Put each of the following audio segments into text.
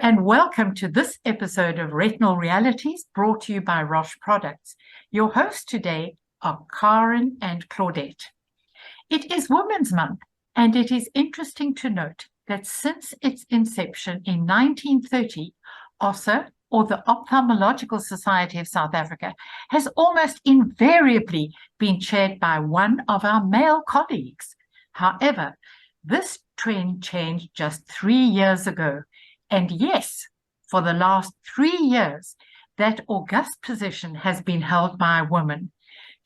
and welcome to this episode of Retinal Realities brought to you by Roche Products. Your hosts today are Karen and Claudette. It is Women's Month, and it is interesting to note that since its inception in 1930, OSA, or the Ophthalmological Society of South Africa, has almost invariably been chaired by one of our male colleagues. However, this trend changed just 3 years ago. And yes, for the last 3 years, that august position has been held by a woman.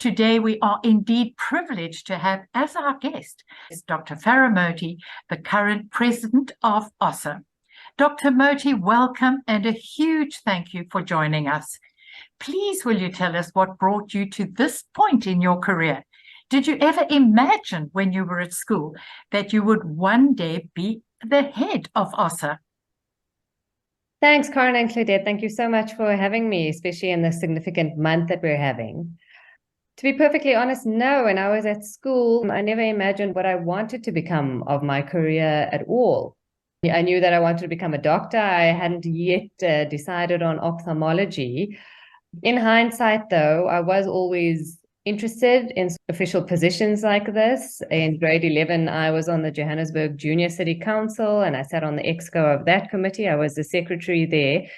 Today, we are indeed privileged to have as our guest Dr. Farah Moti, the current president of OSA. Dr. Moti, welcome and a huge thank you for joining us. Please, will you tell us what brought you to this point in your career? Did you ever imagine when you were at school that you would one day be the head of OSA? Thanks, Karen and Claudette. Thank you so much for having me, especially in this significant month that we're having. To be perfectly honest, no. When I was at school, I never imagined what I wanted to become of my career at all. I knew that I wanted to become a doctor. I hadn't yet decided on ophthalmology. In hindsight, though, I was always interested in official positions like this. In grade 11, I was on the Johannesburg Junior City Council, and I sat on the exco of that committee. I was the secretary there.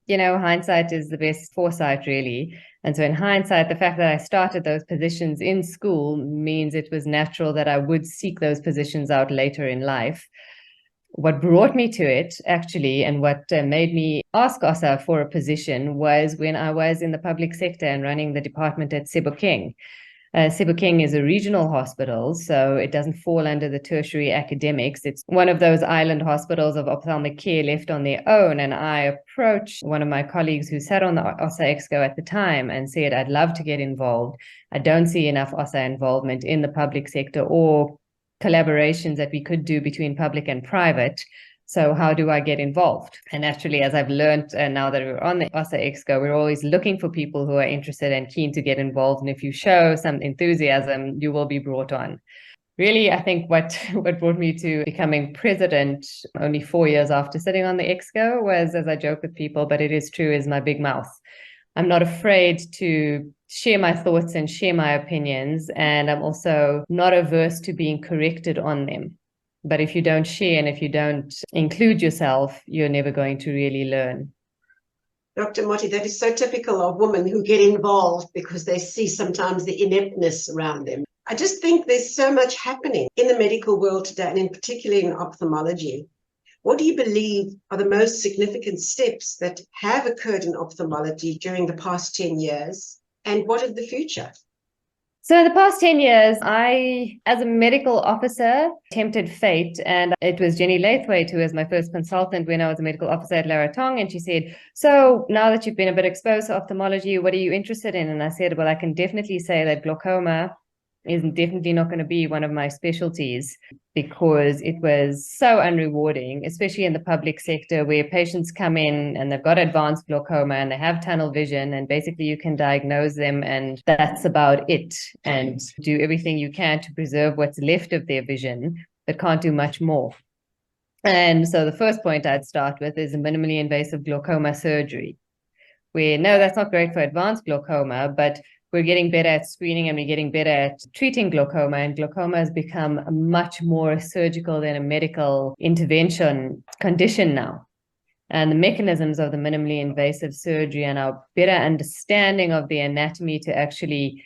You know, hindsight is the best foresight, really. And so in hindsight, the fact that I started those positions in school means it was natural that I would seek those positions out later in life. What brought me to it, actually, and what made me ask OSA for a position was when I was in the public sector and running the department at Sebokeng. Sebokeng is a regional hospital, so it doesn't fall under the tertiary academics. It's one of those island hospitals of ophthalmic care left on their own. And I approached one of my colleagues who sat on the OSA Exco at the time and said, I'd love to get involved. I don't see enough OSA involvement in the public sector or collaborations that we could do between public and private. So how do I get involved? And naturally, as I've learned now that we're on the OSA Exco, we're always looking for people who are interested and keen to get involved. And if you show some enthusiasm, you will be brought on. Really, I think what brought me to becoming president only 4 years after sitting on the Exco was, as I joke with people, but it is true, is my big mouth. I'm not afraid to share my thoughts and share my opinions, and I'm also not averse to being corrected on them. But if you don't share and if you don't include yourself, you're never going to really learn. Dr. Moti, that is so typical of women who get involved because they see sometimes the ineptness around them. I just think there's so much happening in the medical world today, and in particular in ophthalmology. What do you believe are the most significant steps that have occurred in ophthalmology during the past 10 years? And what is the future? So in the past 10 years, I, as a medical officer, tempted fate. And it was Jenny Lathwaite, who was my first consultant when I was a medical officer at Laratong. And she said, so now that you've been a bit exposed to ophthalmology, what are you interested in? And I said, well, I can definitely say that glaucoma is definitely not going to be one of my specialties, because it was so unrewarding, especially in the public sector where patients come in and they've got advanced glaucoma and they have tunnel vision, and basically you can diagnose them and that's about it, and do everything you can to preserve what's left of their vision, but can't do much more. And so the first point I'd start with is a minimally invasive glaucoma surgery, where no, that's not great for advanced glaucoma, but we're getting better at screening and we're getting better at treating glaucoma, and glaucoma has become a much more surgical than a medical intervention condition now. And the mechanisms of the minimally invasive surgery and our better understanding of the anatomy to actually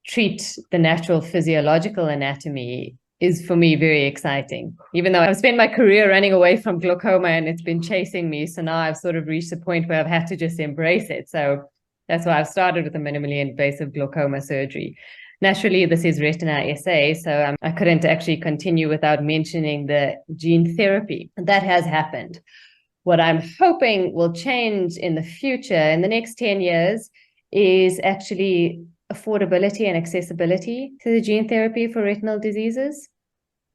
treat the natural physiological anatomy is, for me, very exciting. Even though I've spent my career running away from glaucoma and it's been chasing me, so now I've sort of reached a point where I've had to just embrace it. So that's why I've started with a minimally invasive glaucoma surgery. Naturally, this is Retina SA, so I couldn't actually continue without mentioning the gene therapy. That has happened. What I'm hoping will change in the future, in the next 10 years, is actually affordability and accessibility to the gene therapy for retinal diseases.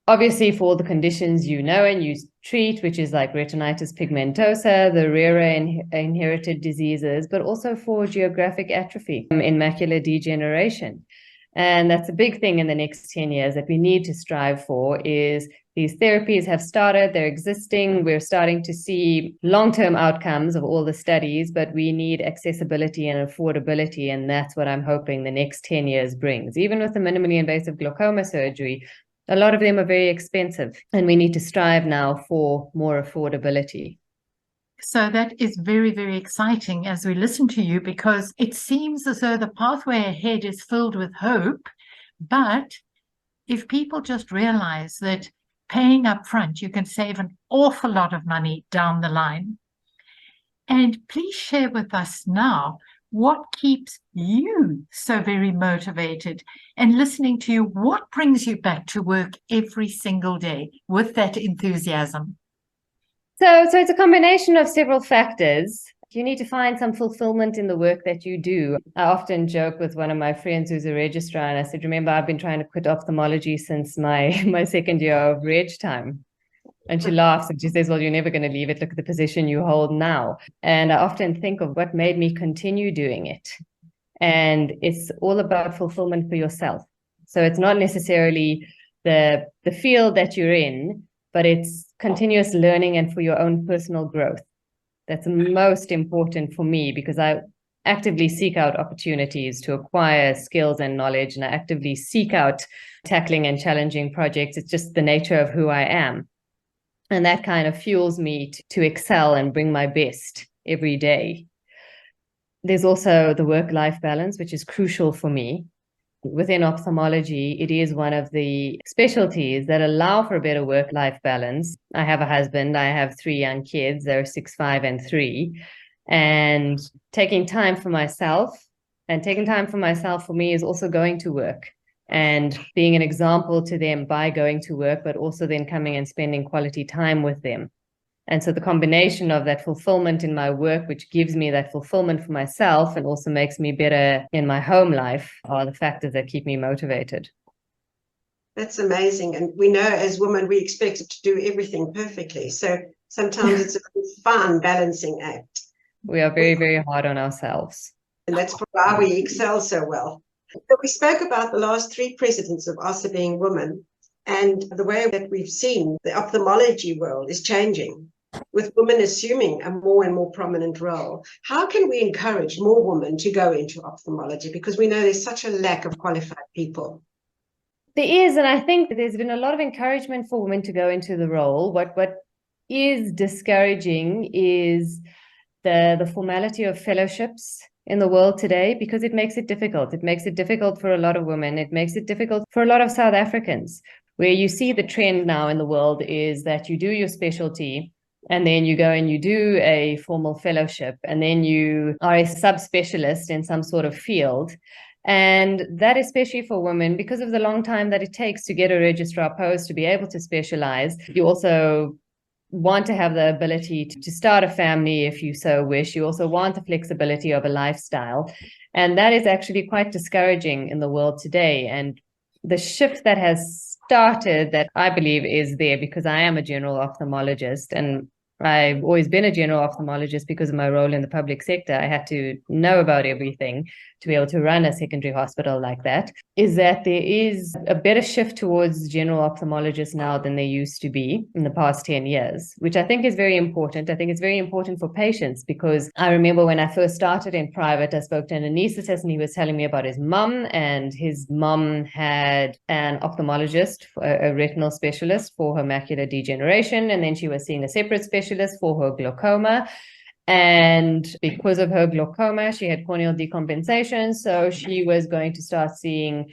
Obviously, for all the conditions you know and you treat, which is like retinitis pigmentosa, the rarer inherited diseases, but also for geographic atrophy in macular degeneration. And that's a big thing in the next 10 years that we need to strive for, is These therapies have started, they're existing, we're starting to see long-term outcomes of all the studies, but we need accessibility and affordability, and that's what I'm hoping the next 10 years brings. Even with the minimally invasive glaucoma surgery, a lot of them are very expensive, and we need to strive now for more affordability. So that is very, very exciting as we listen to you, because it seems as though the pathway ahead is filled with hope. But if people just realize that paying up front, you can save an awful lot of money down the line. And please share with us now what keeps you so very motivated, and listening to you, what brings you back to work every single day with that enthusiasm? So it's a combination of several factors. You need to find some fulfillment in the work that you do. I often joke with one of my friends who's a registrar, and I said, remember, I've been trying to quit ophthalmology since my second year of reg time. And she laughs and she says, well, you're never going to leave it. Look at the position you hold now. And I often think of what made me continue doing it. And it's all about fulfillment for yourself. So it's not necessarily the field that you're in, but it's continuous learning and for your own personal growth. That's most important for me, because I actively seek out opportunities to acquire skills and knowledge, and I actively seek out tackling and challenging projects. It's just the nature of who I am. And that kind of fuels me to excel and bring my best every day. There's also the work-life balance, which is crucial for me. Within ophthalmology, it is one of the specialties that allow for a better work-life balance. I have a husband, I have 3 young kids, they're 6, 5, and 3. And taking time for myself for me is also going to work and being an example to them by going to work, but also then coming and spending quality time with them. And so the combination of that fulfillment in my work, which gives me that fulfillment for myself and also makes me better in my home life, are the factors that keep me motivated. That's amazing. And we know as women, we expect to do everything perfectly. So sometimes it's a fun balancing act. We are very, very hard on ourselves. And that's why we excel so well. But we spoke about the last 3 presidents of OSA being women, and the way that we've seen the ophthalmology world is changing, with women assuming a more and more prominent role. How can we encourage more women to go into ophthalmology? Because we know there's such a lack of qualified people. There is, and I think there's been a lot of encouragement for women to go into the role. What is discouraging is the formality of fellowships in the world today, because it makes it difficult. It makes it difficult for a lot of women. It makes it difficult for a lot of South Africans, where you see the trend now in the world is that you do your specialty, and then you go and you do a formal fellowship, and then you are a subspecialist in some sort of field. And that, especially for women, because of the long time that it takes to get a registrar post to be able to specialize, you also want to have the ability to start a family if you so wish. You also want the flexibility of a lifestyle. And that is actually quite discouraging in the world today. And the shift that has started, that I believe is there because I am a general ophthalmologist, and I've always been a general ophthalmologist because of my role in the public sector. I had to know about everything to be able to run a secondary hospital like that, is that there is a better shift towards general ophthalmologists now than there used to be in the past 10 years, which I think is very important. I think it's very important for patients, because I remember when I first started in private, I spoke to an anesthetist and he was telling me about his mum, and his mum had an ophthalmologist, a retinal specialist for her macular degeneration, and then she was seeing a separate specialist for her glaucoma. And because of her glaucoma, she had corneal decompensation, so she was going to start seeing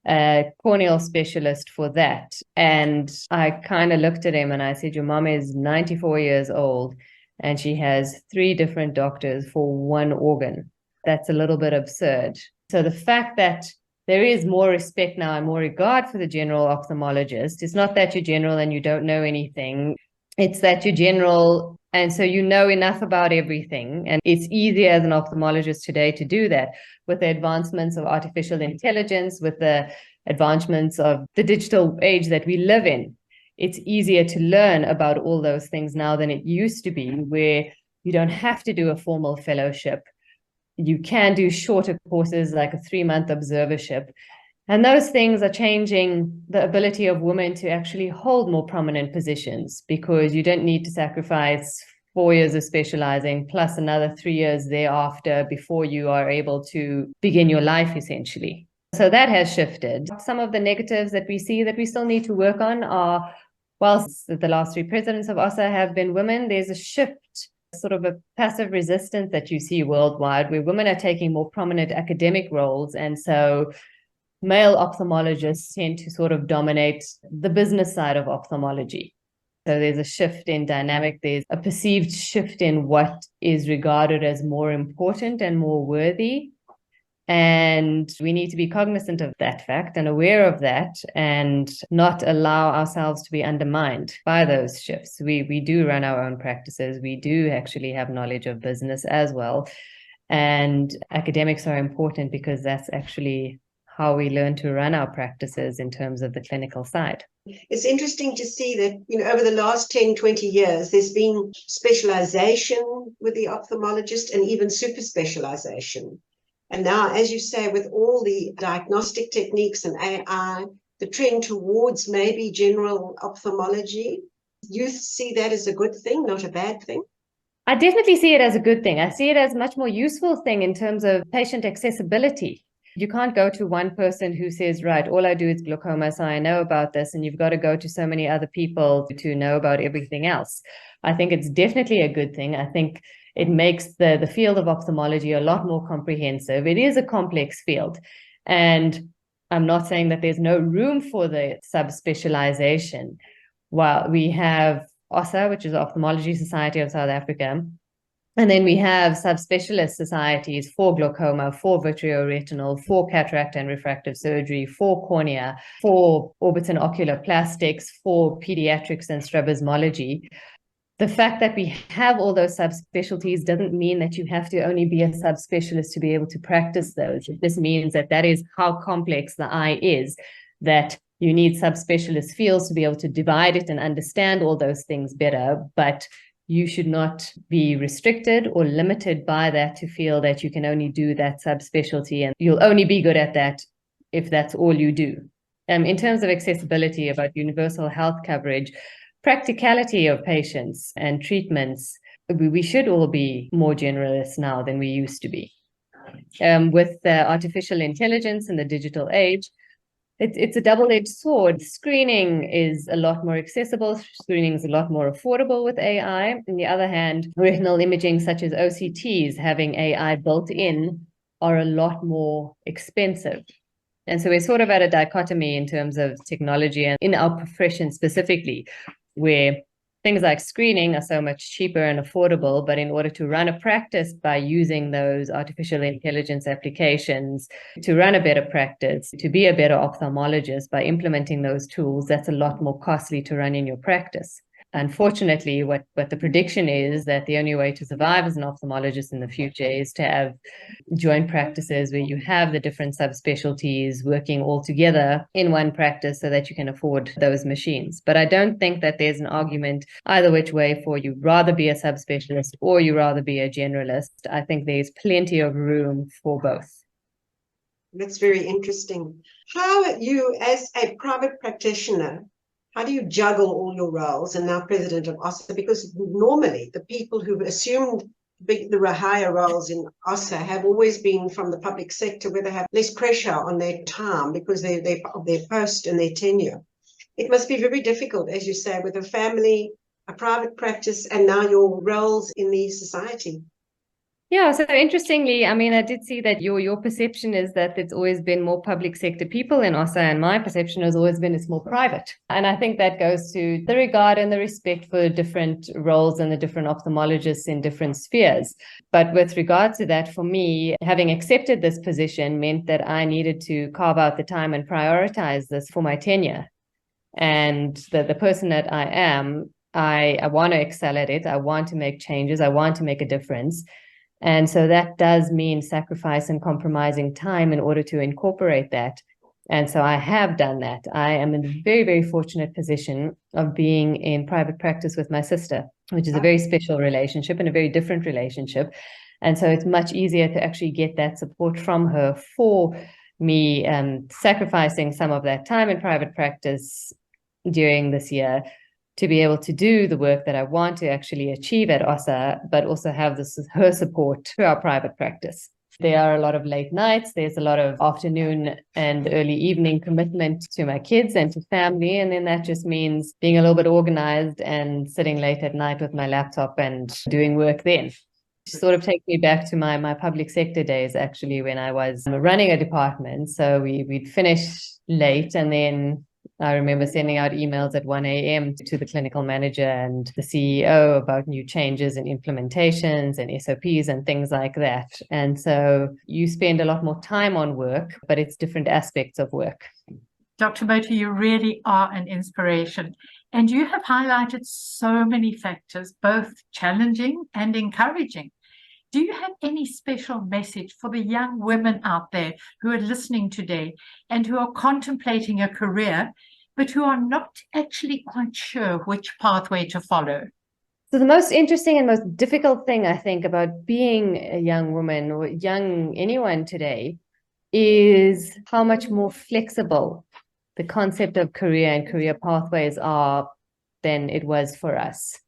a corneal specialist for that. And I kind of looked at him and I said, your mom is 94 years old and she has 3 different doctors for one organ. That's a little bit absurd. So the fact that there is more respect now and more regard for the general ophthalmologist, it's not that you're general and you don't know anything. It's that you're general, and so you know enough about everything. And it's easier as an ophthalmologist today to do that with the advancements of artificial intelligence, with the advancements of the digital age that we live in. It's easier to learn about all those things now than it used to be, where you don't have to do a formal fellowship. You can do shorter courses like a 3-month observership. And those things are changing the ability of women to actually hold more prominent positions, because you don't need to sacrifice 4 years of specializing plus another 3 years thereafter before you are able to begin your life, essentially. So that has shifted. Some of the negatives that we see that we still need to work on are, whilst the last 3 presidents of OSA have been women, there's a shift, sort of a passive resistance that you see worldwide, where women are taking more prominent academic roles. And so male ophthalmologists tend to sort of dominate the business side of ophthalmology. So there's a shift in dynamic. There's a perceived shift in what is regarded as more important and more worthy. And we need to be cognizant of that fact and aware of that, and not allow ourselves to be undermined by those shifts. We do run our own practices. We do actually have knowledge of business as well. And academics are important because that's actually how we learn to run our practices in terms of the clinical side. It's interesting to see that, over the last 10, 20 years, there's been specialization with the ophthalmologist and even super specialization. And now, as you say, with all the diagnostic techniques and AI, the trend towards maybe general ophthalmology, you see that as a good thing, not a bad thing? I definitely see it as a good thing. I see it as a much more useful thing in terms of patient accessibility. You can't go to one person who says, right, all I do is glaucoma, so I know about this, and you've got to go to so many other people to know about everything else. I think it's definitely a good thing. I think it makes the field of ophthalmology a lot more comprehensive. It is a complex field. And I'm not saying that there's no room for the subspecialization. While we have OSA, which is the Ophthalmology Society of South Africa, and then we have subspecialist societies for glaucoma, for vitreoretinal, for cataract and refractive surgery, for cornea, for orbit and ocular plastics, for pediatrics and strabismology. The fact that we have all those subspecialties doesn't mean that you have to only be a subspecialist to be able to practice those. It just means that that is how complex the eye is, that you need subspecialist fields to be able to divide it and understand all those things better. But you should not be restricted or limited by that to feel that you can only do that subspecialty and you'll only be good at that if that's all you do. In terms of accessibility, about universal health coverage, practicality of patients and treatments, we should all be more generalists now than we used to be. With artificial intelligence and the digital age, it's a double-edged sword. Screening is a lot more accessible. Screening is a lot more affordable with AI. On the other hand, retinal imaging such as OCTs having AI built in are a lot more expensive. And so we're sort of at a dichotomy in terms of technology and in our profession specifically, where things like screening are so much cheaper and affordable, but in order to run a practice by using those artificial intelligence applications, to run a better practice, to be a better ophthalmologist by implementing those tools, that's a lot more costly to run in your practice. Unfortunately, what the prediction is that the only way to survive as an ophthalmologist in the future is to have joint practices where you have the different subspecialties working all together in one practice so that you can afford those machines. But I don't think that there's an argument either which way for you rather be a subspecialist or you rather be a generalist. I think there's plenty of room for both. That's very interesting. How you, as a private practitioner, how do you juggle all your roles and now president of OSA? Because normally the people who've assumed the higher roles in OSA have always been from the public sector, where they have less pressure on their time because of their post and their tenure. It must be very difficult, as you say, with a family, a private practice, and now your roles in the society. Yeah, so interestingly, I mean, I did see that your perception is that it's always been more public sector people in OSA, and my perception has always been it's more private. And I think that goes to the regard and the respect for different roles and the different ophthalmologists in different spheres. But with regard to that, for me, having accepted this position meant that I needed to carve out the time and prioritize this for my tenure. And the person that I am, I want to excel at it. I want to make changes. I want to make a difference. And so that does mean sacrifice and compromising time in order to incorporate that. And so I have done that. I am in a very, very fortunate position of being in private practice with my sister, which is a very special relationship and a very different relationship. And so it's much easier to actually get that support from her for me sacrificing some of that time in private practice during this year to be able to do the work that I want to actually achieve at OSA, but also have her support to our private practice. There are a lot of late nights. There's a lot of afternoon and early evening commitment to my kids and to family. And then that just means being a little bit organized and sitting late at night with my laptop and doing work then. Sort of takes me back to my public sector days, actually, when I was running a department. So we'd finish late, and then I remember sending out emails at 1 a.m. to the clinical manager and the CEO about new changes and implementations and SOPs and things like that. And so you spend a lot more time on work, but it's different aspects of work. Dr. Moti, you really are an inspiration. And you have highlighted so many factors, both challenging and encouraging. Do you have any special message for the young women out there who are listening today and who are contemplating a career, but who are not actually quite sure which pathway to follow? So the most interesting and most difficult thing, I think, about being a young woman or young anyone today is how much more flexible the concept of career and career pathways are than it was for us.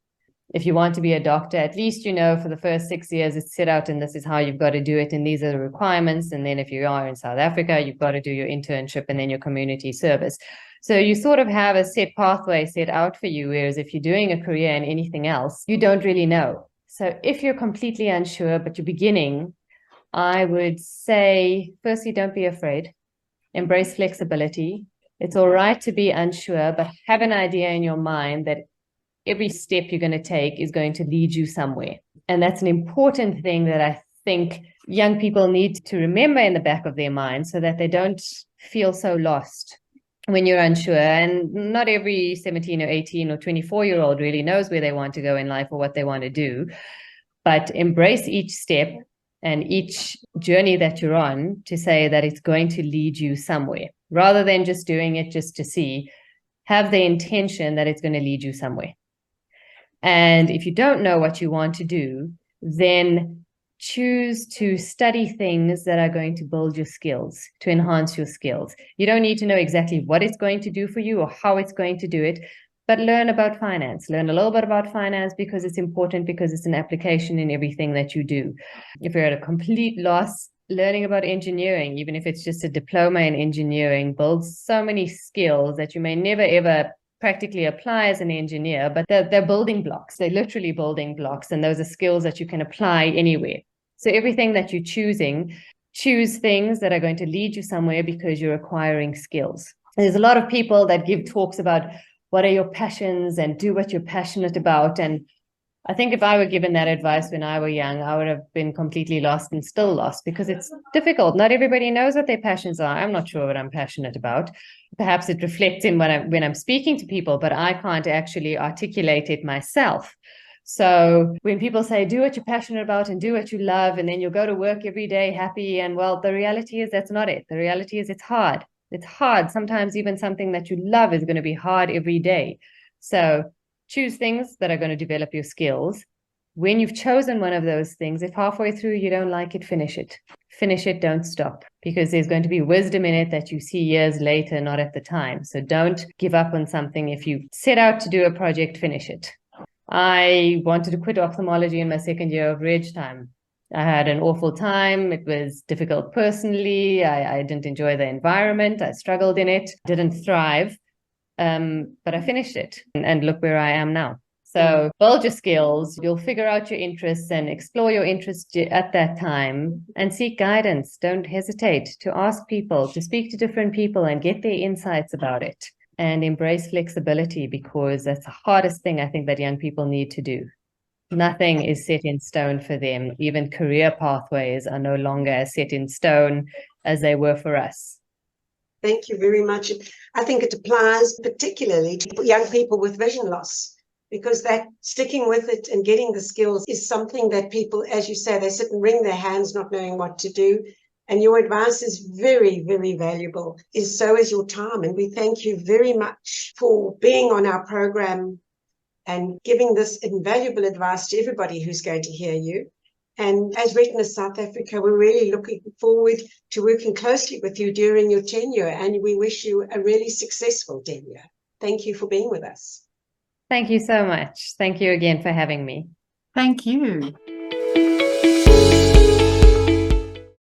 If you want to be a doctor, at least you know for the first 6 years it's set out and this is how you've got to do it and these are the requirements. And then if you are in South Africa, you've got to do your internship and then your community service. So you sort of have a set pathway set out for you, whereas if you're doing a career in anything else, you don't really know. So if you're completely unsure, but you're beginning, I would say, firstly, don't be afraid. Embrace flexibility. It's all right to be unsure, but have an idea in your mind that every step you're going to take is going to lead you somewhere. And that's an important thing that I think young people need to remember in the back of their mind so that they don't feel so lost when you're unsure. And not every 17 or 18 or 24-year-old really knows where they want to go in life or what they want to do. But embrace each step and each journey that you're on to say that it's going to lead you somewhere, rather than just doing it just to see. Have the intention that it's going to lead you somewhere. And if you don't know what you want to do, then choose to study things that are going to build your skills, to enhance your skills. You don't need to know exactly what it's going to do for you or how it's going to do it, but learn about finance. Learn a little bit about finance because it's important, because it's an application in everything that you do. If you're at a complete loss, learning about engineering, even if it's just a diploma in engineering, builds so many skills that you may never ever practically apply as an engineer, but they're building blocks. They're literally building blocks, and those are skills that you can apply anywhere. So everything that you're choosing, choose things that are going to lead you somewhere because you're acquiring skills. There's a lot of people that give talks about what are your passions and do what you're passionate about. And I think if I were given that advice when I was young, I would have been completely lost and still lost, because it's difficult. Not everybody knows what their passions are. I'm not sure what I'm passionate about. Perhaps it reflects in when I'm speaking to people, but I can't actually articulate it myself. So when people say, do what you're passionate about and do what you love, and then you'll go to work every day happy, and well, the reality is that's not it. The reality is it's hard. It's hard. Sometimes even something that you love is going to be hard every day. So choose things that are going to develop your skills. When you've chosen one of those things, if halfway through you don't like it, finish it. Finish it, don't stop, because there's going to be wisdom in it that you see years later, not at the time. So don't give up on something. If you set out to do a project, finish it. I wanted to quit ophthalmology in my second year of reg time. I had an awful time. It was difficult personally. I didn't enjoy the environment. I struggled in it, didn't thrive. But I finished it, and look where I am now. So build your skills, you'll figure out your interests and explore your interests at that time, and seek guidance. Don't hesitate to ask people, to speak to different people and get their insights about it, and embrace flexibility, because that's the hardest thing I think that young people need to do. Nothing is set in stone for them. Even career pathways are no longer as set in stone as they were for us. Thank you very much. I think it applies particularly to young people with vision loss, because that sticking with it and getting the skills is something that people, as you say, they sit and wring their hands not knowing what to do. And your advice is very, very valuable. So is your time. And we thank you very much for being on our program and giving this invaluable advice to everybody who's going to hear you. And as Retina South Africa, we're really looking forward to working closely with you during your tenure, and we wish you a really successful tenure. Thank you for being with us. Thank you so much. Thank you again for having me. Thank you.